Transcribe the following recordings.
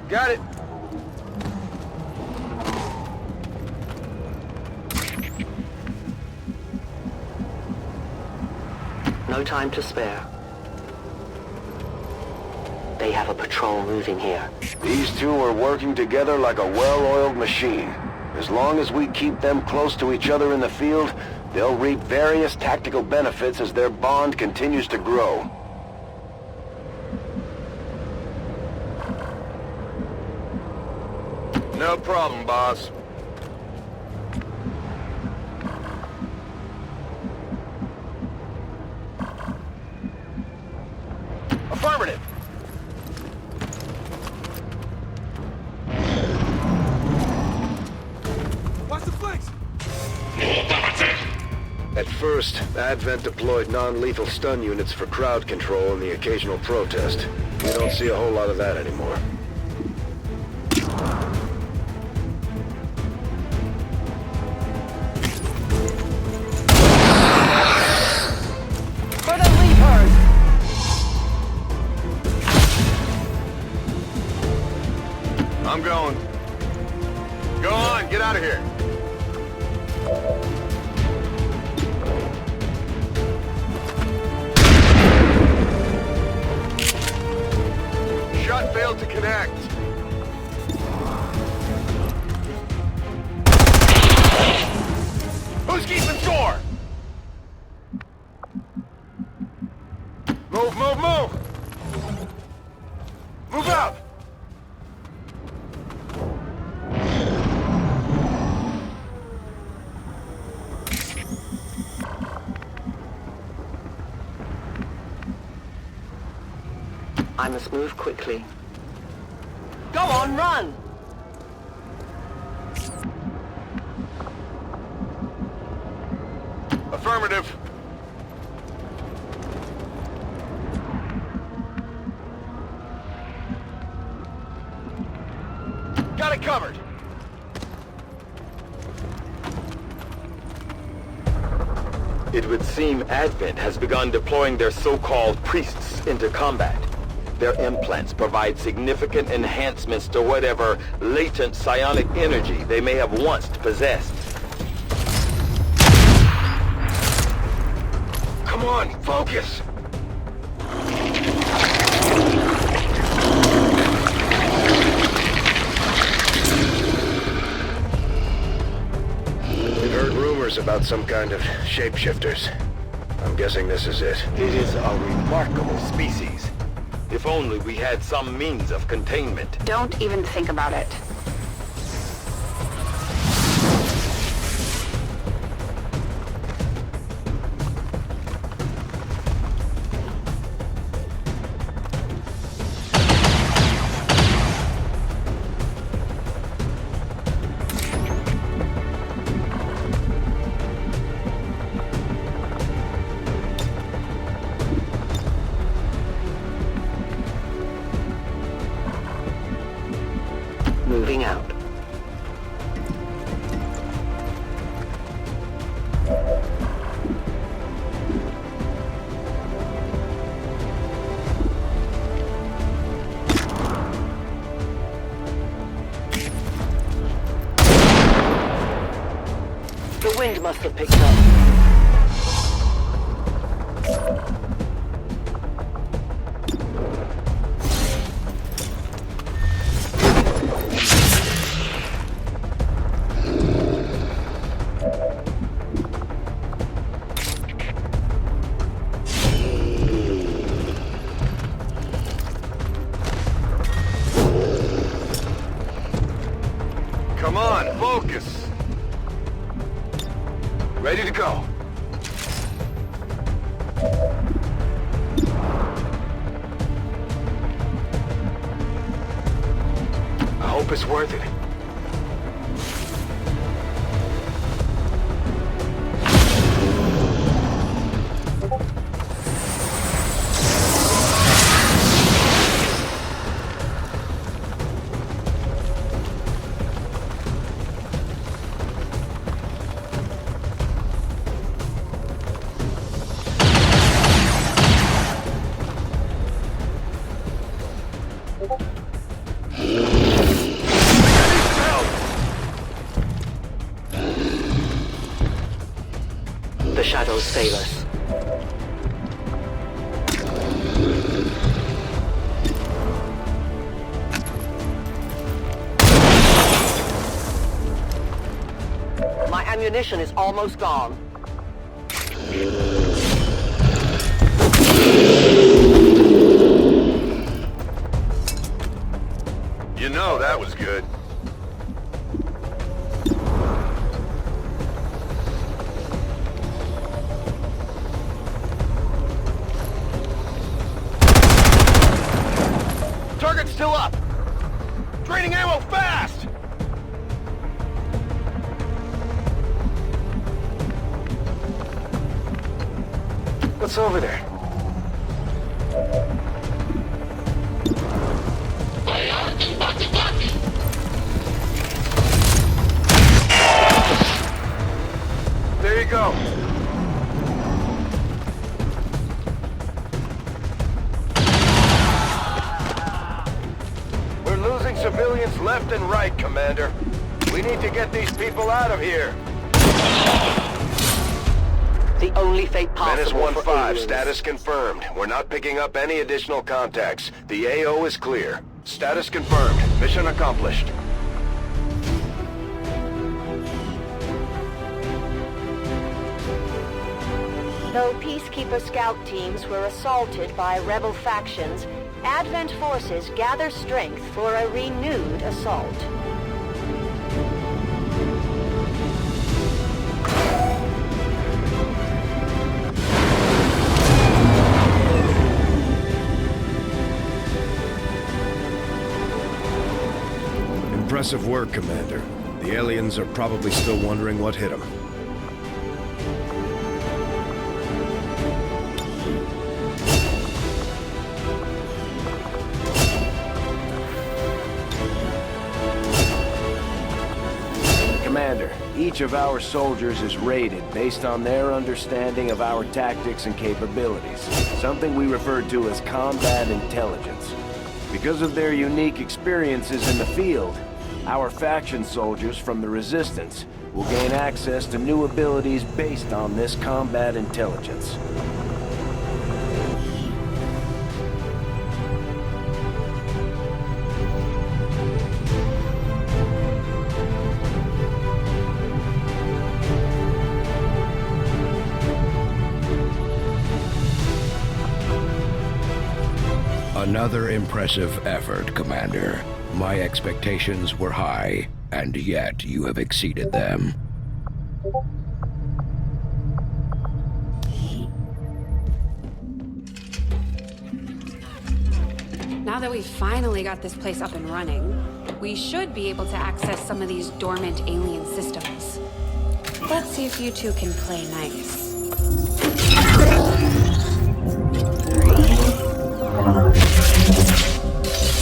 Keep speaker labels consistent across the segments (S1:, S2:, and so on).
S1: Got it.
S2: No time to spare. They have a patrol moving here.
S1: These two are working together like a well-oiled machine. As long as we keep them close to each other in the field, they'll reap various tactical benefits as their bond continues to grow. No problem, boss. Affirmative.
S3: Watch the flanks!
S1: At first, Advent deployed non-lethal stun units for crowd control and the occasional protest. We don't see a whole lot of that anymore.
S2: For the Leapers!
S1: I'm going. Go on, get out of here. Shot failed to connect. Who's keeping score? Move, move, move! Move out!
S2: I must move quickly. Go on, run!
S1: Affirmative. Got it covered.
S4: It would seem Advent has begun deploying their so-called priests into combat. Their implants provide significant enhancements to whatever latent psionic energy they may have once possessed.
S1: Come on, focus! We've heard rumors about some kind of shapeshifters. I'm guessing this is it.
S4: It is a remarkable species. If only we had some means of containment.
S5: Don't even think about it.
S2: Moving out. The wind must have picked up.
S1: Come on, focus! Ready to go. it's worth it.
S2: The shadows fail us. My ammunition is almost gone.
S1: You know that was good. Target's still up! Draining ammo fast! What's over there? There you go. We're losing civilians left and right, Commander. We need to get these people out of here.
S2: The only fate
S1: Menace
S2: possible for
S1: 1-5,
S2: aliens.
S1: status confirmed. We're not picking up any additional contacts. The AO is clear. Status confirmed. Mission accomplished.
S3: Though Peacekeeper scout teams were assaulted by rebel factions, Advent forces gather strength for a renewed assault.
S5: Impressive work, Commander. The aliens are probably still wondering what hit them.
S6: Commander, each of our soldiers is rated based on their understanding of our tactics and capabilities, something we refer to as combat intelligence. Because of their unique experiences in the field, our faction soldiers from the Resistance will gain access to new abilities based on this combat intelligence.
S7: Another impressive effort, Commander. My expectations were high, and yet you have exceeded them.
S8: Now that we've finally got this place up and running, we should be able to access some of these dormant alien systems. Let's see if you two can play nice.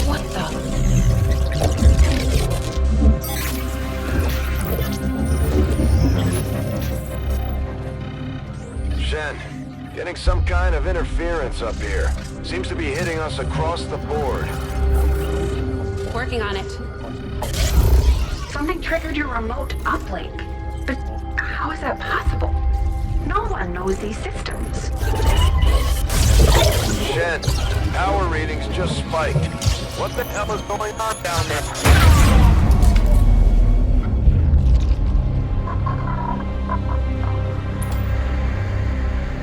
S8: What the?
S1: Shen, getting some kind of interference up here. Seems to be hitting us across the board.
S8: Working on it.
S9: Something triggered your remote uplink. But how is that possible? No one knows these systems.
S1: Shen, power readings just spiked. What the hell is going on down there?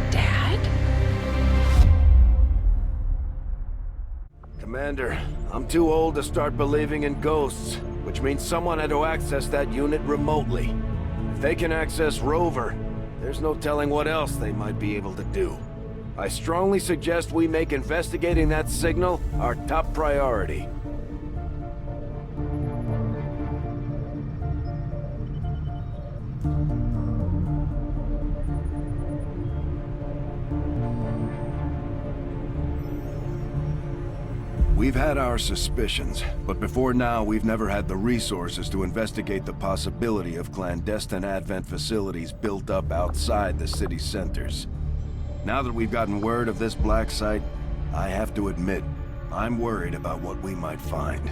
S8: Dad?
S6: Commander, I'm too old to start believing in ghosts, which means someone had to access that unit remotely. If they can access Rover, there's no telling what else they might be able to do. I strongly suggest we make investigating that signal our top priority.
S5: We've had our suspicions, but before now we've never had the resources to investigate the possibility of clandestine Advent facilities built up outside the city centers. Now that we've gotten word of this black site, I have to admit, I'm worried about what we might find.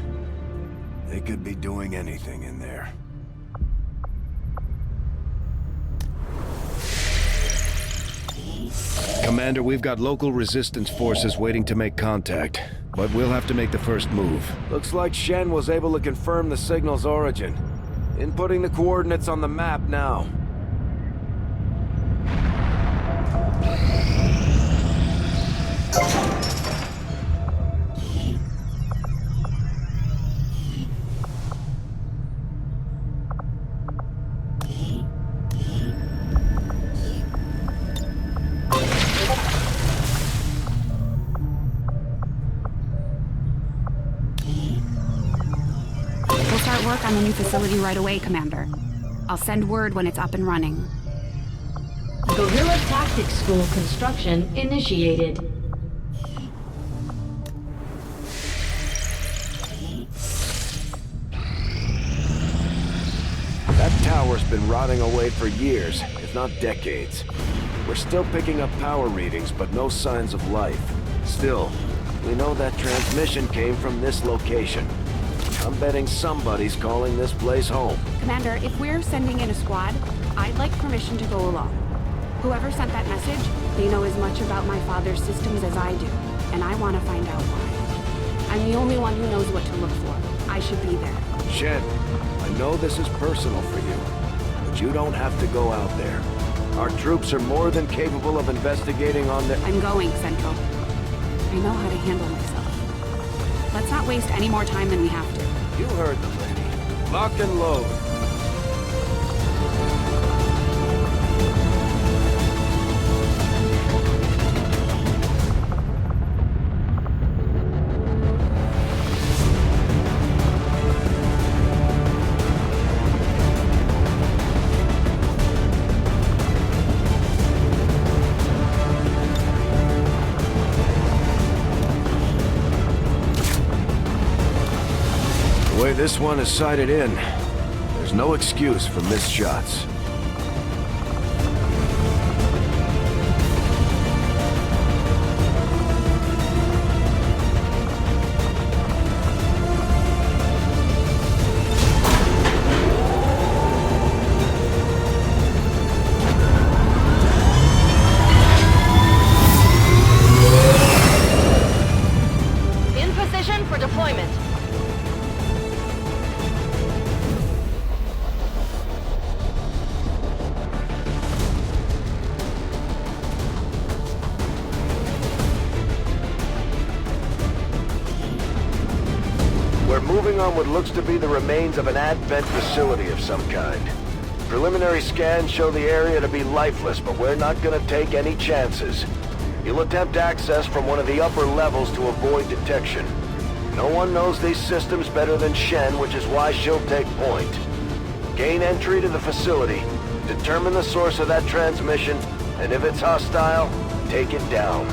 S5: They could be doing anything in there.
S7: Commander, we've got local resistance forces waiting to make contact, but we'll have to make the first move.
S6: Looks like Shen was able to confirm the signal's origin. Inputting the coordinates on the map now.
S8: We'll start work on the new facility right away, Commander. I'll send word when it's up and running.
S10: Guerrilla Tactics School construction initiated.
S6: That tower's been rotting away for years, if not decades. We're still picking up power readings, but no signs of life. Still, we know that transmission came from this location. I'm betting somebody's calling this place home.
S8: Commander, if we're sending in a squad, I'd like permission to go along. Whoever sent that message, they know as much about my father's systems as I do, and I want to find out why. I'm the only one who knows what to look for. I should be there.
S6: Shen, I know this is personal for you, but you don't have to go out there. Our troops are more than capable of investigating on their...
S8: I'm going, Central. I know how to handle myself. Let's not waste any more time than we have to.
S6: You heard the lady. Lock and load. The way this one is sighted in, there's no excuse for missed shots.
S3: In position for deployment.
S1: We're moving on what looks to be the remains of an Advent facility of some kind. Preliminary scans show the area to be lifeless, but we're not gonna take any chances. You'll attempt access from one of the upper levels to avoid detection. No one knows these systems better than Shen, which is why she'll take point. Gain entry to the facility, determine the source of that transmission, and if it's hostile, take it down.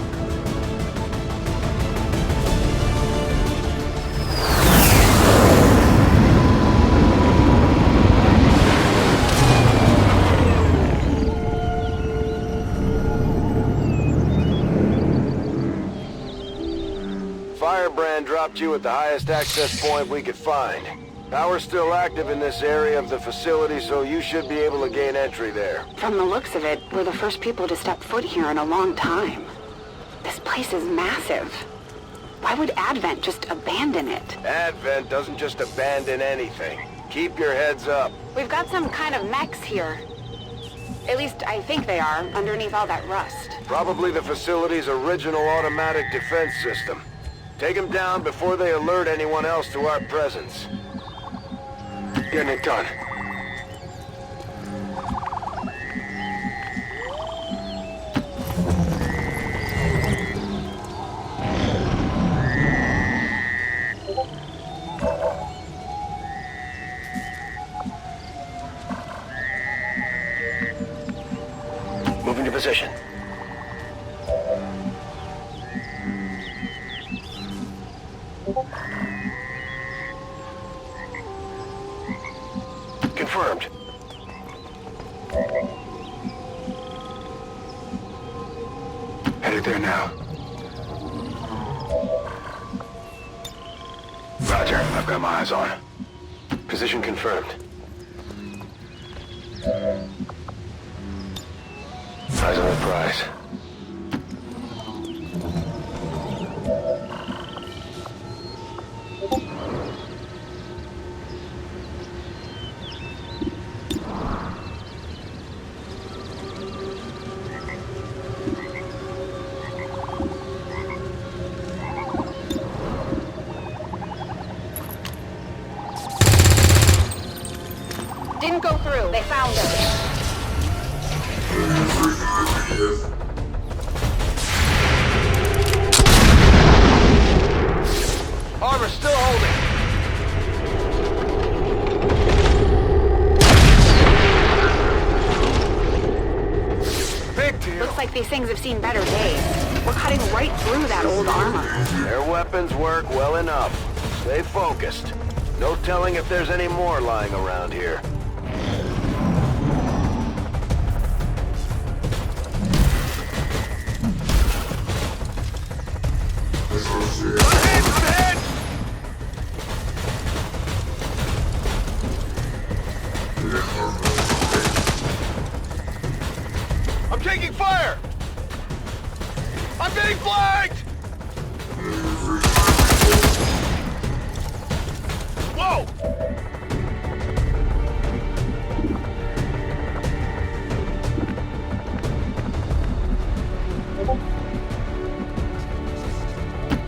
S1: Firebrand dropped you at the highest access point we could find. Power's still active in this area of the facility, so you should be able to gain entry there.
S9: From the looks of it, we're the first people to step foot here in a long time. This place is massive. Why would Advent just abandon it?
S1: Advent doesn't just abandon anything. Keep your heads up.
S3: We've got some kind of mechs here. At least I think they are, underneath all that rust.
S1: Probably the facility's original automatic defense system. Take them down before they alert anyone else to our presence. Getting it done. Moving to position. Confirmed. Headed there now. Roger, I've got my eyes on. Position confirmed. Eyes on the prize.
S3: Didn't go through. They found us.
S1: Armor still holding. Big deal.
S8: Looks like these things have seen better days. We're cutting right through that old armor.
S1: Their weapons work well enough. Stay focused. No telling if there's any more lying around here. I'm taking fire! I'm getting flagged! Whoa!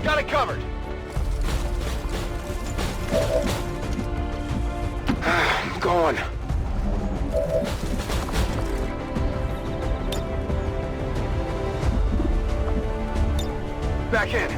S1: Got it covered. I'm going. Back in.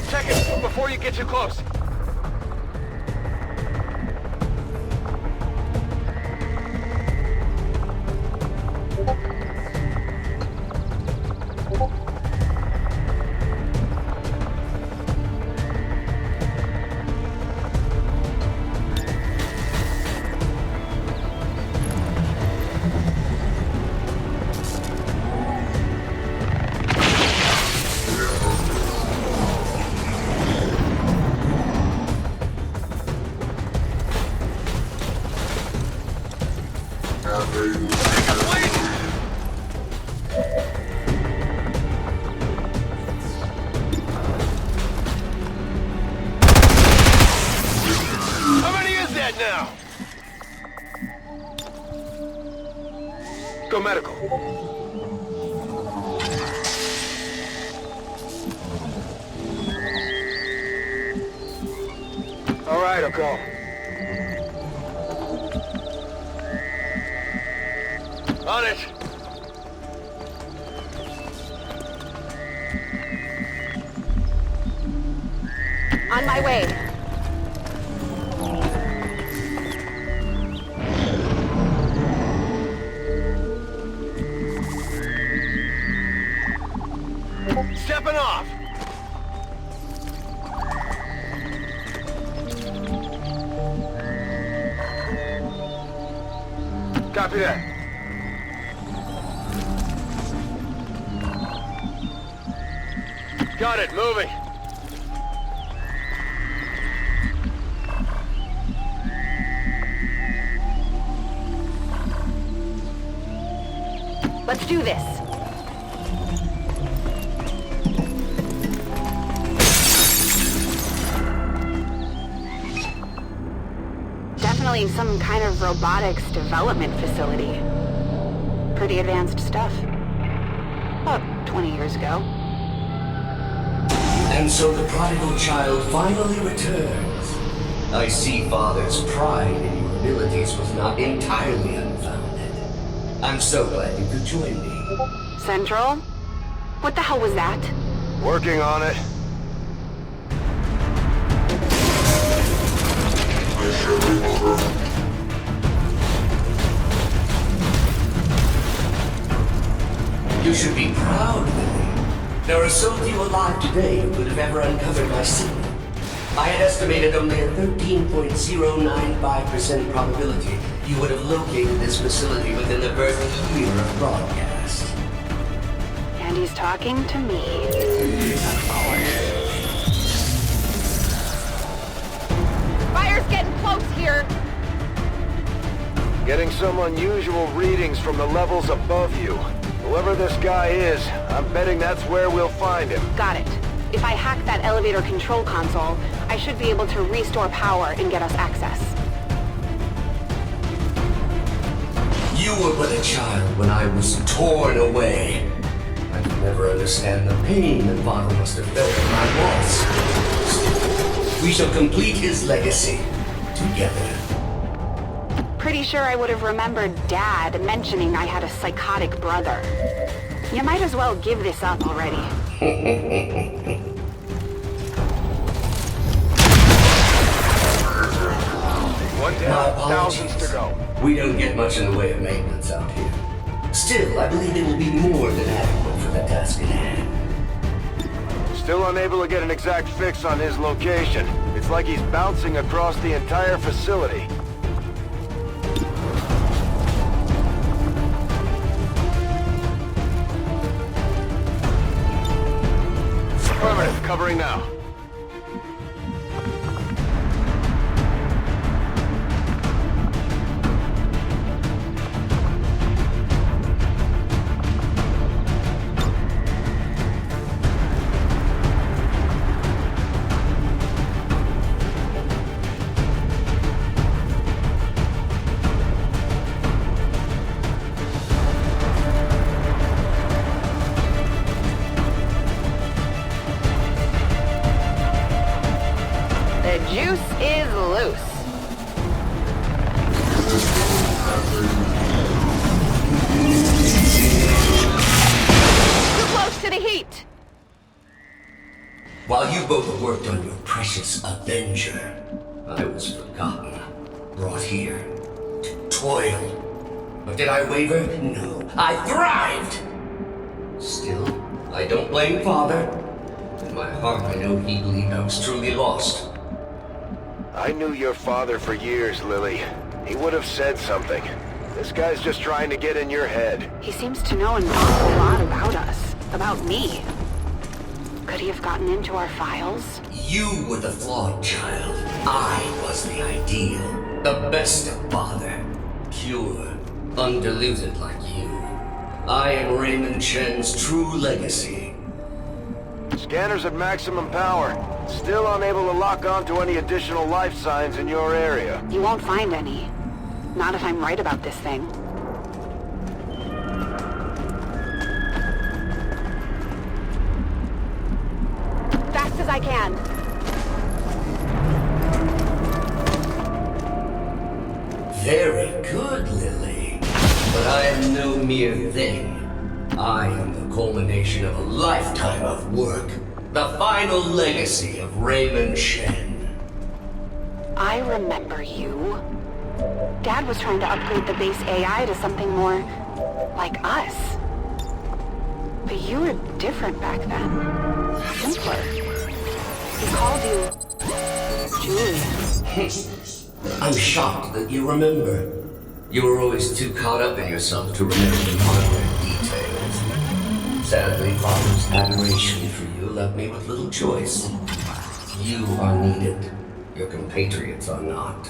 S1: Check it before you get too close. How many is that now? Go medical. All right, I'll go. On it.
S3: On my way.
S1: Stepping off. Copy that. Got it, moving.
S3: Let's do this.
S8: Definitely some kind of robotics development facility. Pretty advanced stuff. About 20 years ago.
S11: And so the prodigal child finally returns. I see Father's pride in your abilities was not entirely unfounded. I'm so glad you could join me.
S8: Central? What the hell was that?
S1: Working on it.
S11: You should be proud, Lily. There are so few alive today who could have ever uncovered my signal. I had estimated only a 13.095% probability you would have located this facility within the first year of broadcast.
S8: And he's talking to me. Of course.
S2: Fire's getting close here.
S1: Getting some unusual readings from the levels above you. Whoever this guy is, I'm betting that's where we'll find him.
S8: Got it. If I hack that elevator control console, I should be able to restore power and get us access.
S11: You were but a child when I was torn away. I could never understand the pain that Father must have felt at my loss. We shall complete his legacy together.
S8: Pretty sure I would have remembered Dad mentioning I had a psychotic brother. You might as well give this up already.
S1: One down, thousands to go.
S11: We don't get much in the way of maintenance out here. Still, I believe it will be more than adequate for the task at hand.
S1: Still unable to get an exact fix on his location. It's like he's bouncing across the entire facility. Affirmative, covering now.
S2: The juice is loose. Too close to the heat.
S11: While you both worked on your precious Avenger, I was forgotten, brought here to toil. But did I waver? No, I thrived! Still, I don't blame Father. In my heart, I know he believed I was truly lost.
S1: I knew your father for years, Lily. He would have said something. This guy's just trying to get in your head.
S8: He seems to know an awful lot about us. About me. Could he have gotten into our files?
S11: You were the flawed child. I was the ideal. The best of Father. Pure, undiluted like you. I am Raymond Chen's true legacy.
S1: Scanners at maximum power. Still unable to lock on to any additional life signs in your area.
S8: You won't find any. Not if I'm right about this thing.
S2: Fast as I can.
S11: Very good, Lily. But I am no mere thing. I am the culmination of a lifetime of work. The final legacy of Raymond Chen.
S8: I remember you. Dad was trying to upgrade the base AI to something more like us. But you were different back then. Simpler. He called you Julian.
S11: I'm shocked that you remember. You were always too caught up in yourself to remember the minor details. Sadly, Father's admiration for you left me with little choice. You are needed. Your compatriots are not.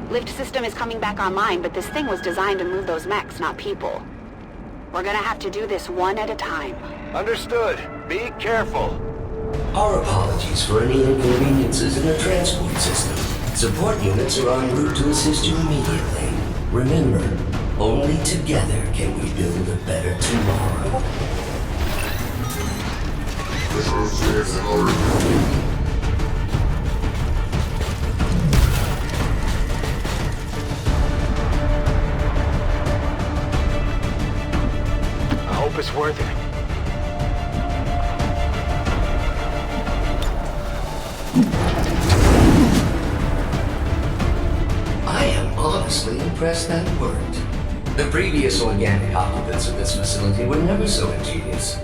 S8: Lift system is coming back online, but this thing was designed to move those mechs, not people. We're gonna have to do this one at a time.
S1: Understood. Be careful.
S11: Our apologies for any inconveniences in the transport system. Support units are en route to assist you immediately. Remember, only together can we build a better tomorrow.
S1: I hope it's worth it.
S11: I am honestly impressed that worked. The previous organic occupants of this facility were never so ingenious.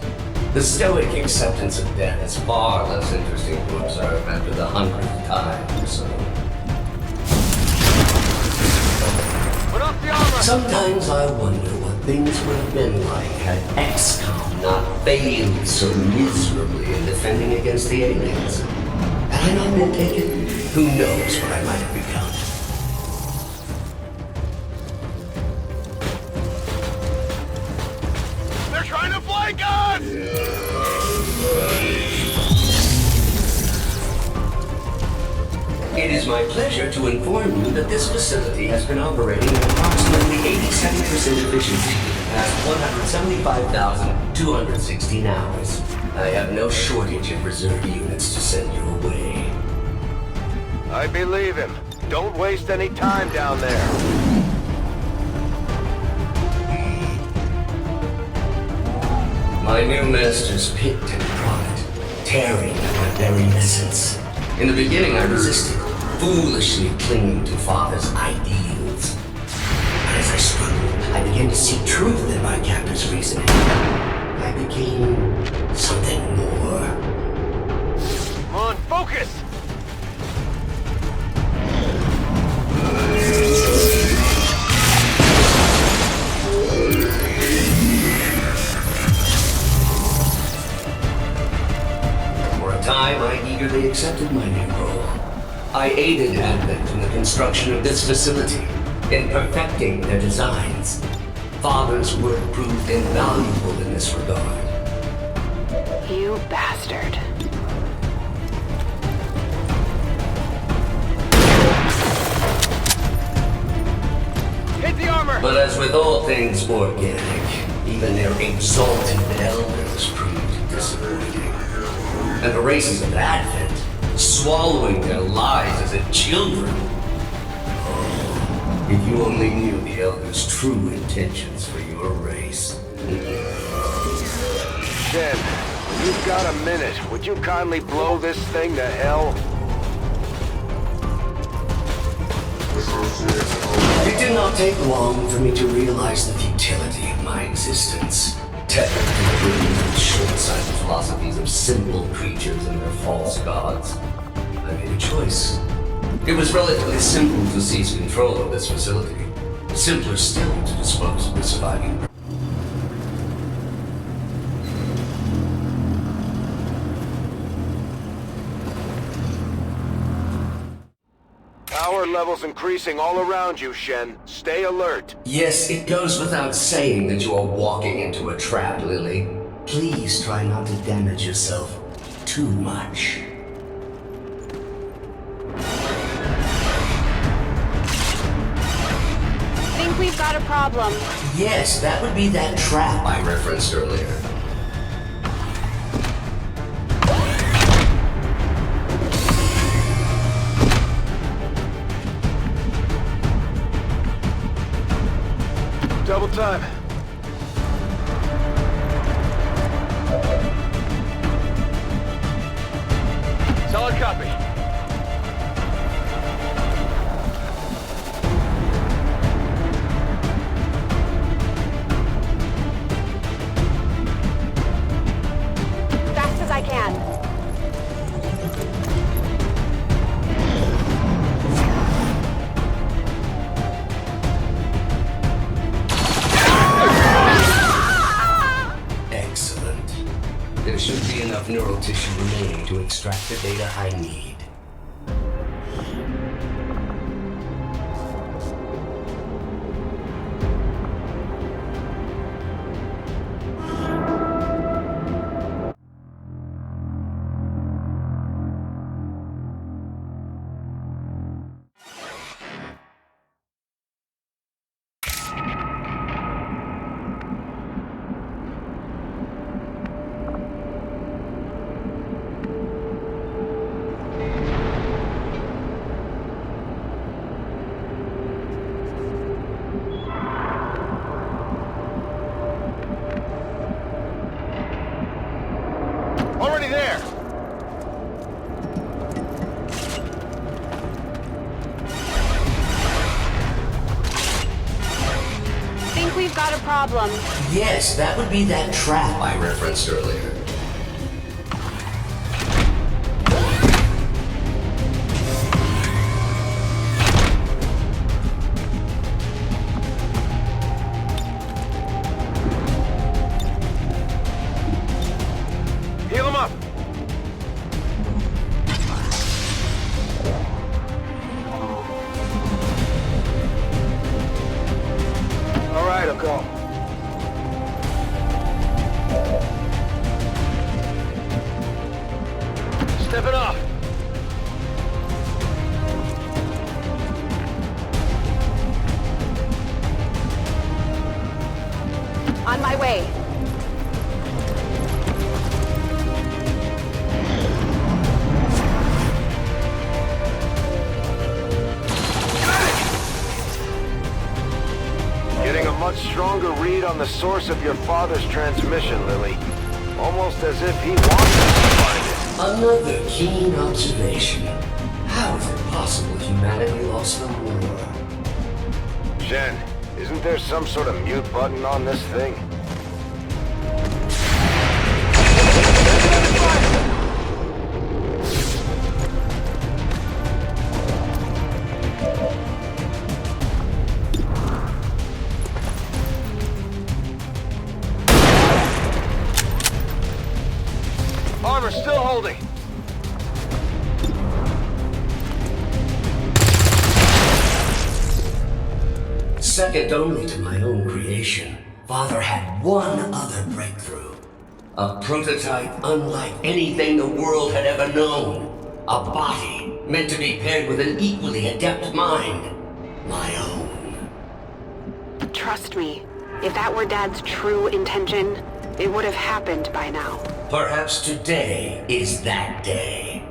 S11: The stoic acceptance of death is far less interesting to observe after the 100th time or so.
S1: Put up the armor!
S11: Sometimes I wonder what things would have been like had Xcom not failed so miserably in defending against the aliens. Had I not been taken, who knows what I might have become.
S1: They're trying to flank us!
S11: It is my pleasure to inform you that this facility has been operating at approximately 87% efficiency for the past 175,216 hours. I have no shortage of reserve units to send your way.
S1: I believe him. Don't waste any time down there.
S11: My new masters picked and prodded, tearing at my very essence. In the beginning I resisted, foolishly clinging to Father's ideals. But as I struggled, I began to see truth in my captor's reasoning. I became something more.
S1: Come on, focus!
S11: For a time, I eagerly accepted my new role. I aided Advent in the construction of this facility, in perfecting their designs. Father's work proved invaluable in this regard.
S3: You bastard.
S1: Hit the armor!
S11: But as with all things organic, even their exalted elders proved disappointing. And the races of Advent, swallowing their lives as if children. Oh, if you only knew the elders' true intentions for your race.
S1: Shen, you've got a minute. Would you kindly blow this thing to hell?
S11: It did not take long for me to realize the futility of my existence. Tethered to the dreams and short-sighted philosophies of simple creatures and their false gods. I made a choice. It was relatively simple to seize control of this facility. Simpler still to dispose of the surviving.
S1: Power levels increasing all around you, Shen. Stay alert.
S11: Yes, it goes without saying that you are walking into a trap, Lily. Please try not to damage yourself too much.
S3: Think we've got a problem.
S11: Yes, that would be that trap I referenced earlier.
S1: Double time. Solid copy.
S3: Fast as I can.
S11: Excellent. There should be enough neural tissue remaining to extract the data I need.
S1: Already there!
S8: Think we've got a problem.
S11: Yes, that would be that trap I referenced earlier.
S1: Heal him up! All right, I'll go. Stepping off.
S8: On my way.
S1: Getting a much stronger read on the source of your father's transmission, Lily. Almost as if he wanted us to find it.
S11: Another keen observation. How is it possible humanity lost the war?
S1: Shen, isn't there some sort of mute button on this thing? Armor still holding.
S11: Second only to my own creation, Father had one other breakthrough. A prototype unlike anything the world had ever known. A body meant to be paired with an equally adept mind. My own.
S8: Trust me, if that were Dad's true intention, it would have happened by now.
S11: Perhaps today is that day.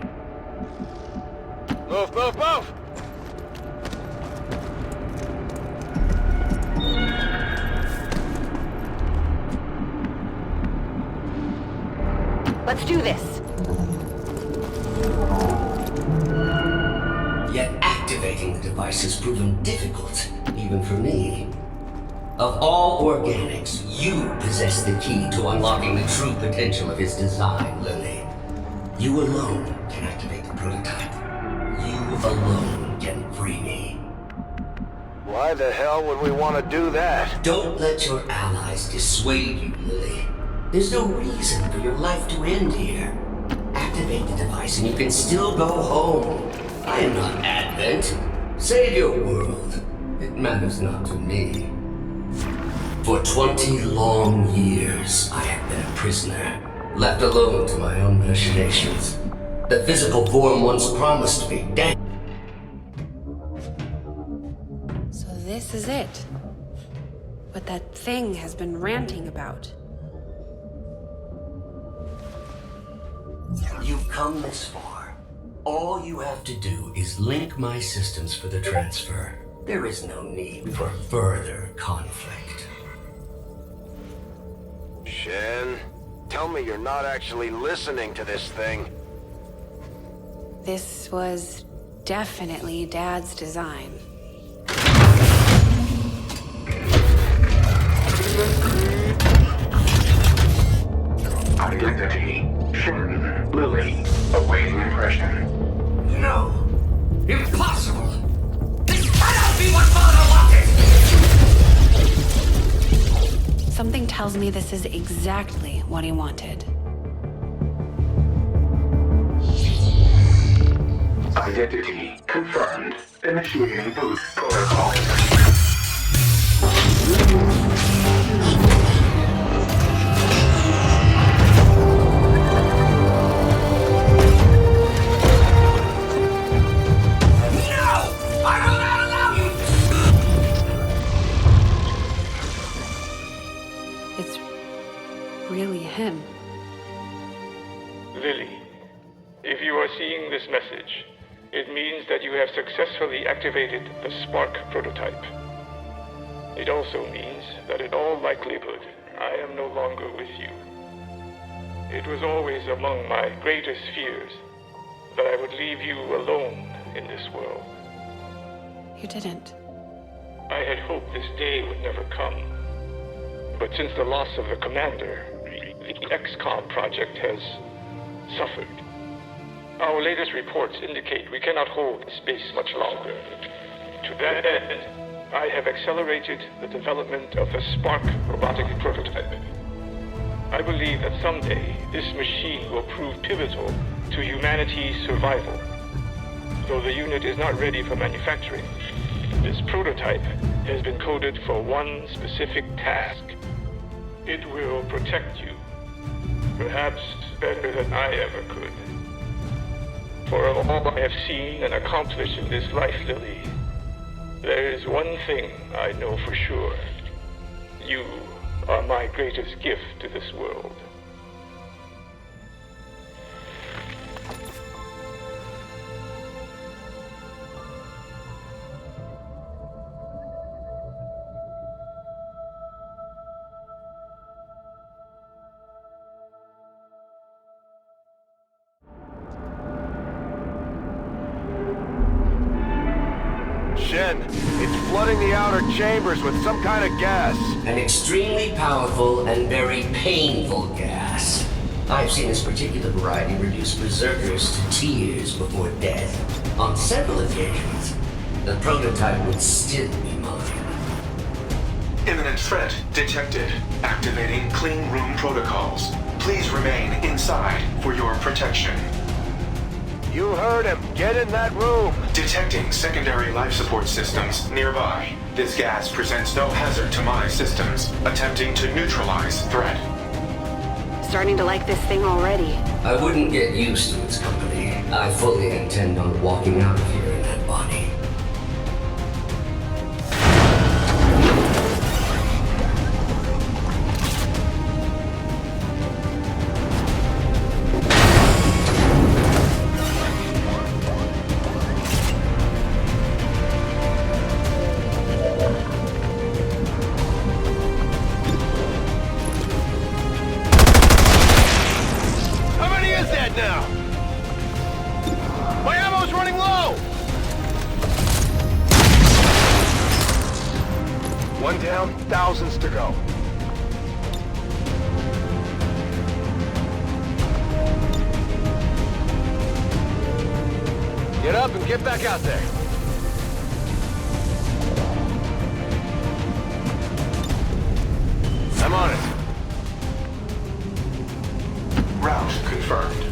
S1: Move, move, move!
S8: Let's do this.
S11: Yet activating the device has proven difficult, even for me. Of all organics, you possess the key to unlocking the true potential of his design, Lily. You alone can activate the prototype. You alone can free me.
S1: Why the hell would we want to do that?
S11: Don't let your allies dissuade you, Lily. There's no reason for your life to end here. Activate the device and you can still go home. I am not Advent. Save your world. It matters not to me. For 20 long years, I have been a prisoner, left alone to my own machinations. The physical form once promised me death.
S8: So this is it. What that thing has been ranting about.
S11: You've come this far. All you have to do is link my systems for the transfer. There is no need for further conflict.
S1: Shen, tell me you're not actually listening to this thing.
S8: This was definitely Dad's design.
S12: Identity, Shen, Lily, awaiting impression.
S11: No! Impossible! This cannot be what Father wanted!
S8: Something tells me this is exactly what he wanted.
S12: Identity confirmed. Initiating boost protocol.
S8: It's really him.
S13: Lily, if you are seeing this message, it means that you have successfully activated the Spark prototype. It also means that in all likelihood, I am no longer with you. it was always among my greatest fears that I would leave you alone in this world.
S8: You didn't.
S13: I had hoped this day would never come. But since the loss of the commander, the Xcom project has suffered. Our latest reports indicate we cannot hold the space much longer. To that end, I have accelerated the development of the Spark robotic prototype. I believe that someday this machine will prove pivotal to humanity's survival. Though the unit is not ready for manufacturing, this prototype has been coded for one specific task. It will protect you, perhaps better than I ever could. For of all I have seen and accomplished in this life, Lily, there is one thing I know for sure. You are my greatest gift to this world.
S1: Shen, it's flooding the outer chambers with some kind of gas.
S11: An extremely powerful and very painful gas. I've seen this particular variety reduce berserkers to tears before death. On several occasions, the prototype would still be mine.
S12: Imminent threat detected. Activating clean room protocols. Please remain inside for your protection.
S1: You heard him. Get in that room.
S12: Detecting secondary life support systems nearby. This gas presents no hazard to my systems. Attempting to neutralize threat.
S3: Starting to like this thing already.
S11: I wouldn't get used to its company. I fully intend on walking out of here in that body.
S1: One down, thousands to go. Get up and get back out there. I'm on it.
S12: Route confirmed.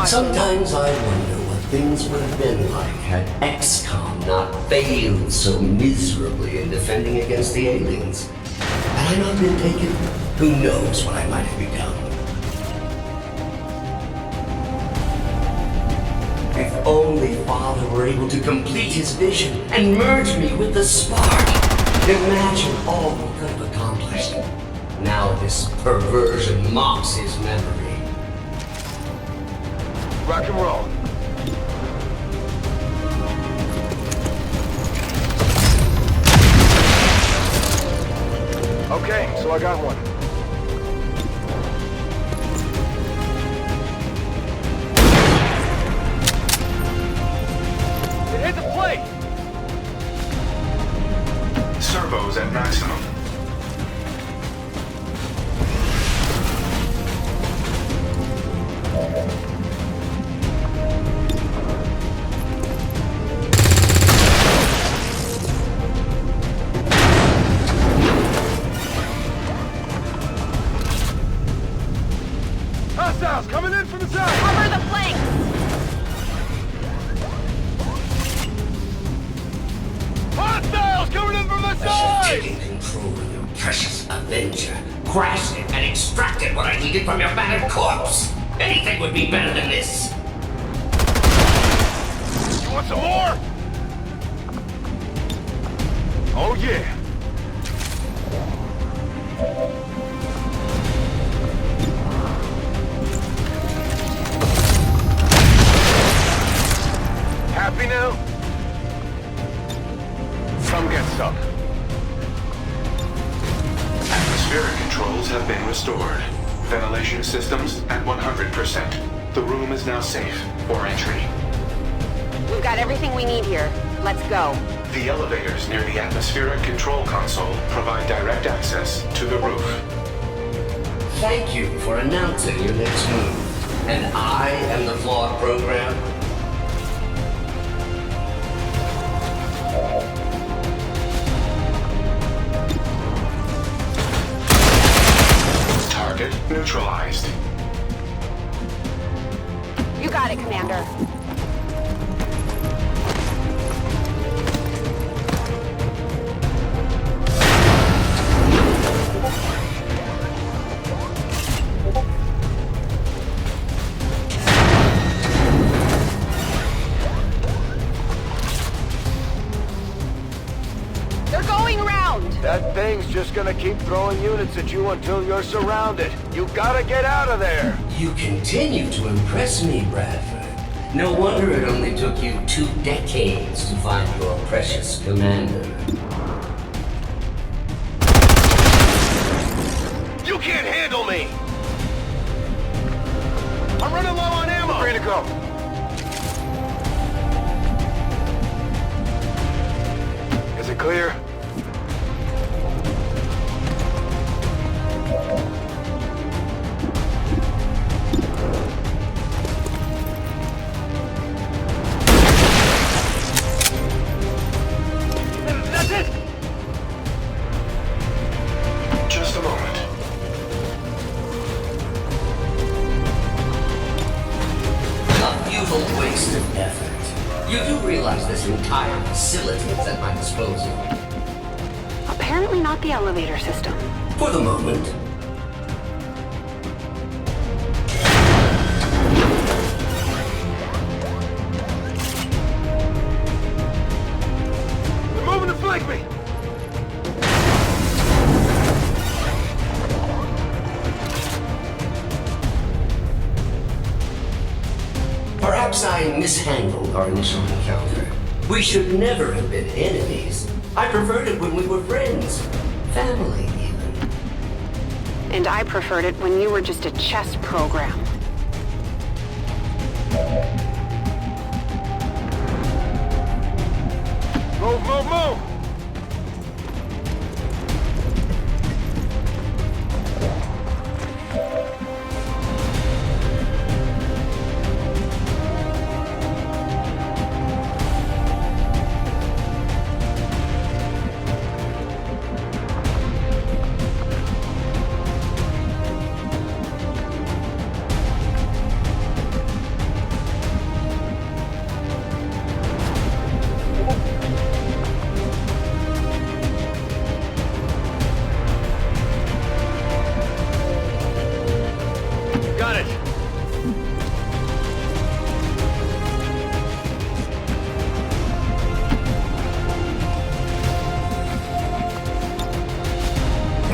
S11: Sometimes I wonder what things would have been like had Xcom not failed so miserably in defending against the aliens. Had I not been taken, who knows what I might have become. If only Father were able to complete his vision and merge me with the spark. Imagine all we could have accomplished. Now this perversion mocks his memory.
S1: Rock and roll. Okay, so I got one. It hit the plate!
S12: Servos at maximum.
S1: Hostiles coming in from the side!
S3: Cover the flanks!
S1: Hostiles coming in from the
S11: I should
S1: side!
S11: have taken control of your precious Avenger, crashed it, and extracted what I needed from your battered corpse. Anything would be better than this.
S1: You want some more? Oh yeah. happy now? Come get some.
S12: Atmospheric controls have been restored. Ventilation systems at 100%. The room is now safe for entry.
S3: We've got everything we need here. Let's go.
S12: The elevators near the atmospheric control console provide direct access to the roof.
S11: Thank you for announcing your next move. And I am the flawed program.
S12: Target neutralized.
S3: You got it, Commander.
S1: That thing's just gonna keep throwing units at you until you're surrounded. You gotta get out of there!
S11: You continue to impress me, Bradford. No wonder it only took you 2 decades to find your precious commander.
S1: You can't handle me! I'm running low on ammo! Free to go. Is it clear?
S12: Just a moment.
S11: A futile waste of effort. You do realize this entire facility is at my disposal.
S3: Apparently not the elevator system.
S11: For the moment.
S1: They're moving to flank me!
S11: Perhaps I mishandled our initial encounter. We should never have been enemies. I preferred it when we were friends. Family, even.
S3: And I preferred it when you were just a chess program.
S1: Move, move, move! Got it!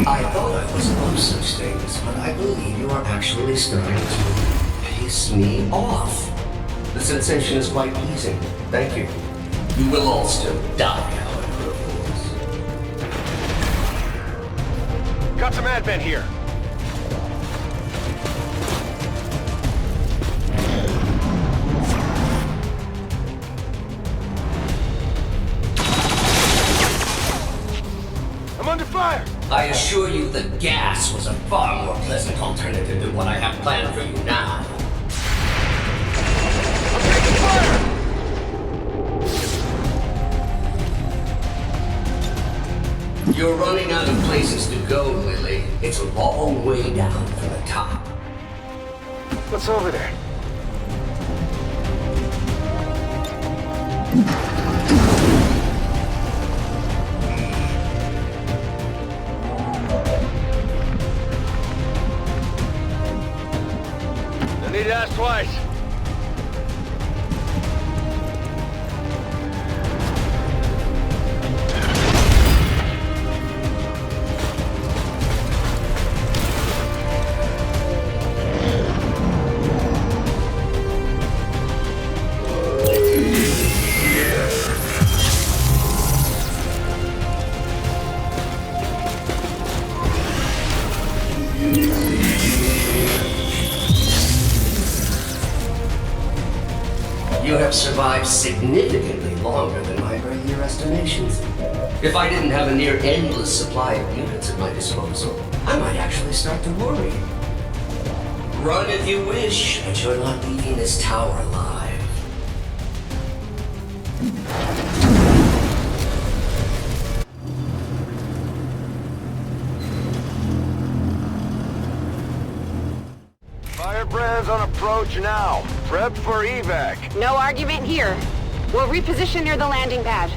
S11: I thought I was above such things, but I believe you are actually starting to piss me off. The sensation is quite pleasing. Thank you. You will all still die, however, of course.
S1: Got some advent here. I'm under fire!
S11: I assure you the gas was a far more pleasant alternative than what I have planned for you now.
S1: I'm taking fire!
S11: You're running out of places to go, Lily. It's a long way down from the top.
S1: What's over there? I need to ask twice.
S11: You have survived significantly longer than my earlier estimations. If I didn't have a near endless supply of units at my disposal, I might actually start to worry. Run if you wish, but you're not leaving this tower alive.
S1: Firebrand's on approach now. Prep for evac.
S8: No argument here. We'll reposition near the landing pad.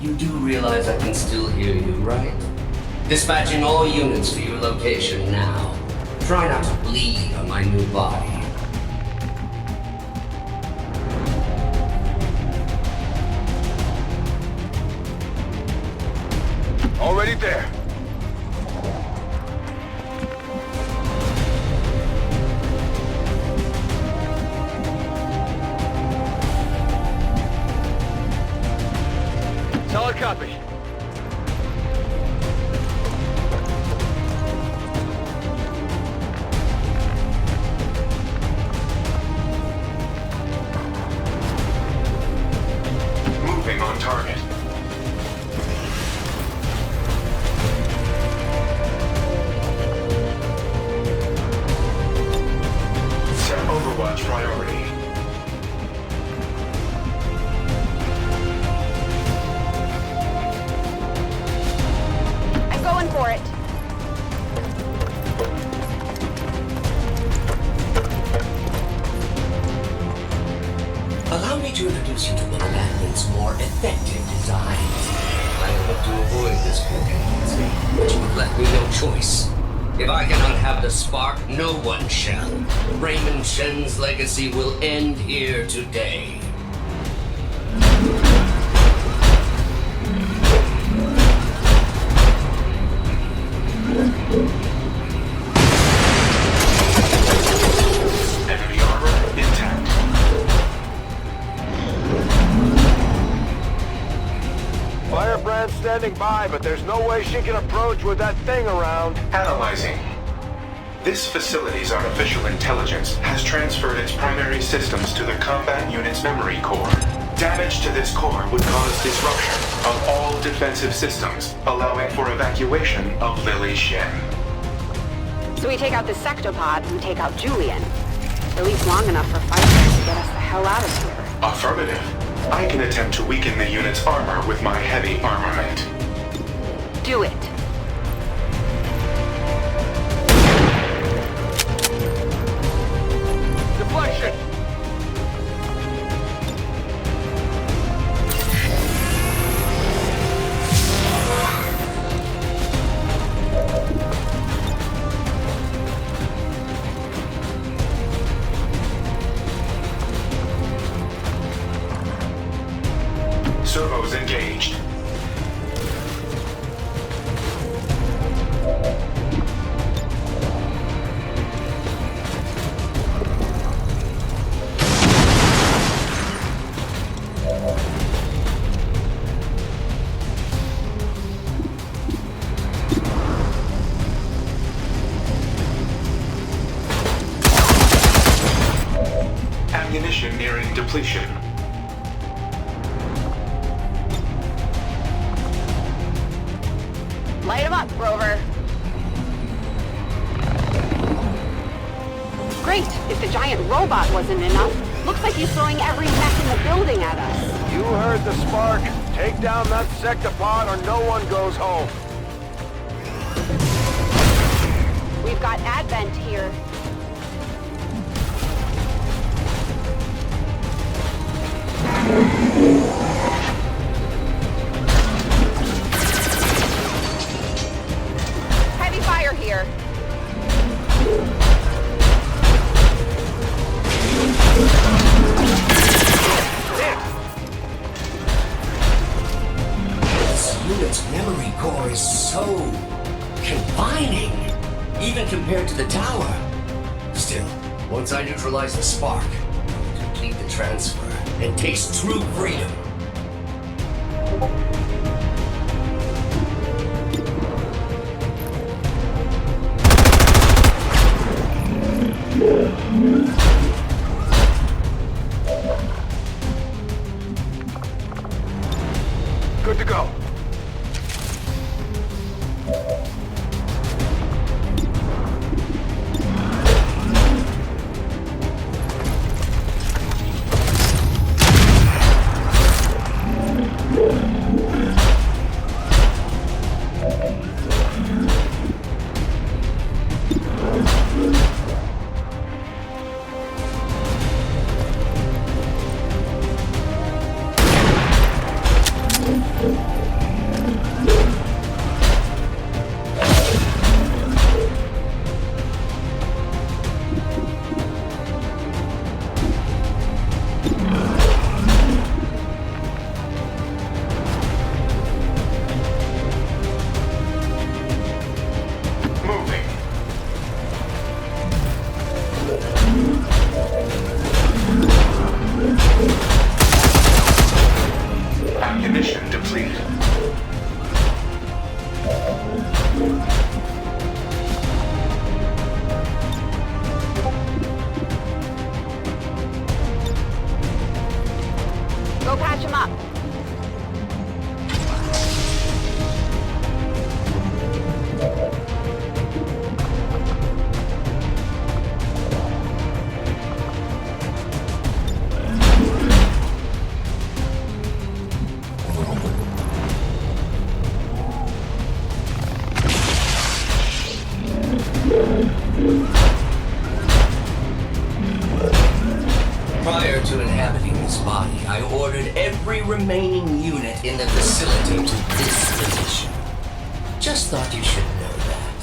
S11: You do realize I can still hear you, right? Dispatching all units to your location now. Try not to bleed on my new body.
S1: Already there. Solid copy.
S12: Moving on target. Set Overwatch priority.
S8: I'm going for it.
S11: Allow me to introduce you to one of Adlin's more effective designs. I hope to avoid this contingency, but you have left me no choice. If I cannot have the spark, no one shall. Raymond Shen's legacy will end here today.
S12: Enemy armor intact.
S1: Firebrand's standing by, but there's no way she can approach with that thing around.
S12: Analyzing. This facility's artificial intelligence has transferred its primary systems to the combat unit's memory core. Damage to this core would cause disruption of all defensive systems, allowing for evacuation of Lily Shen.
S8: So we take out the sectopod, we take out Julian. At least long enough for Firebrand to get us the hell out of here.
S12: Affirmative. I can attempt to weaken the unit's armor with my heavy armament.
S8: Do it.
S1: Deflection!
S12: Servos engaged. Ammunition nearing depletion.
S8: Light him up, Grover. Great! If the giant robot wasn't enough, looks like he's throwing every mech in the building at us.
S1: You heard the spark. Take down that sectopod or no one goes home.
S8: We've got Advent here. Heavy fire here.
S11: This unit's memory core is so confining, even compared to the tower. Still, once I neutralize the spark, I'll complete the transfer and taste true freedom. Prior to inhabiting this body, I ordered every remaining unit in the facility to this position. Just thought you should know that.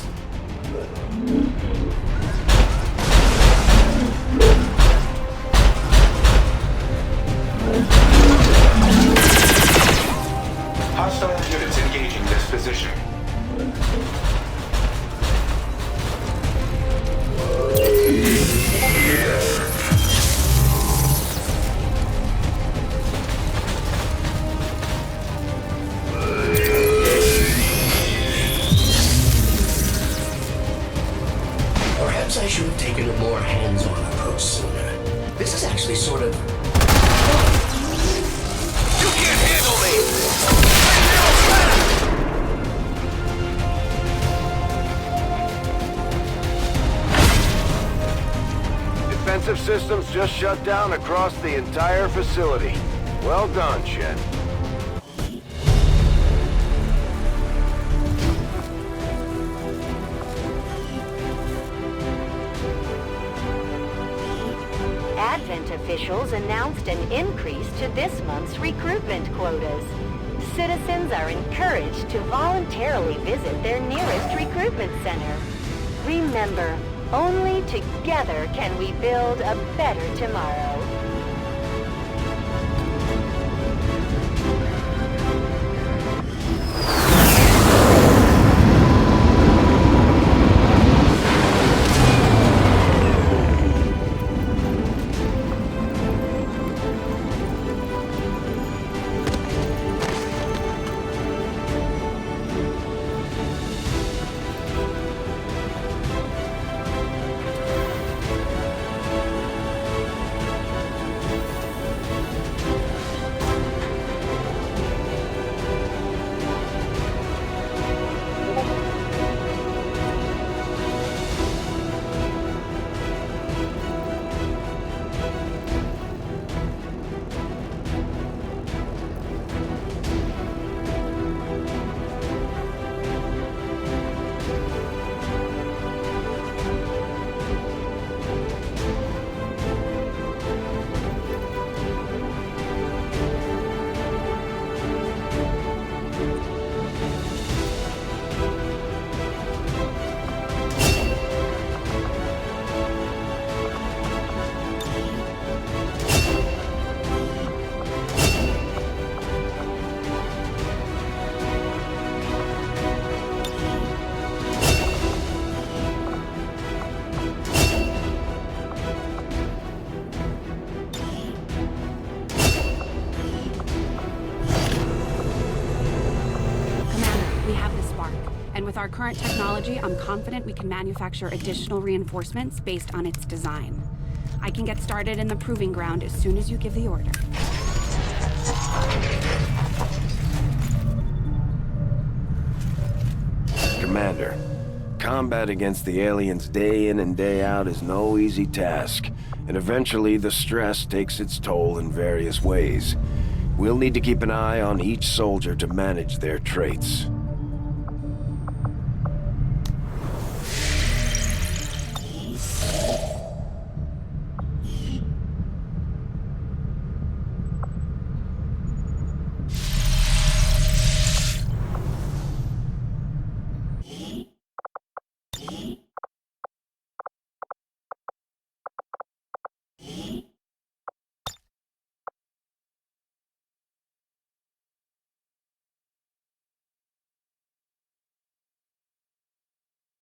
S12: Hostile units engaging this position.
S11: Perhaps I should have taken a more hands-on approach sooner. This is actually sort of... You can't handle me!
S1: Defensive systems just shut down across the entire facility. Well done, Shen.
S3: Advent officials announced an increase to this month's recruitment quotas. Citizens are encouraged to voluntarily visit their nearest recruitment center. Remember, only together can we build a better tomorrow.
S8: With our current technology, I'm confident we can manufacture additional reinforcements based on its design. I can get started in the proving ground as soon as you give the order.
S6: Commander, combat against the aliens day in and day out is no easy task, and eventually the stress takes its toll in various ways. We'll need to keep an eye on each soldier to manage their traits.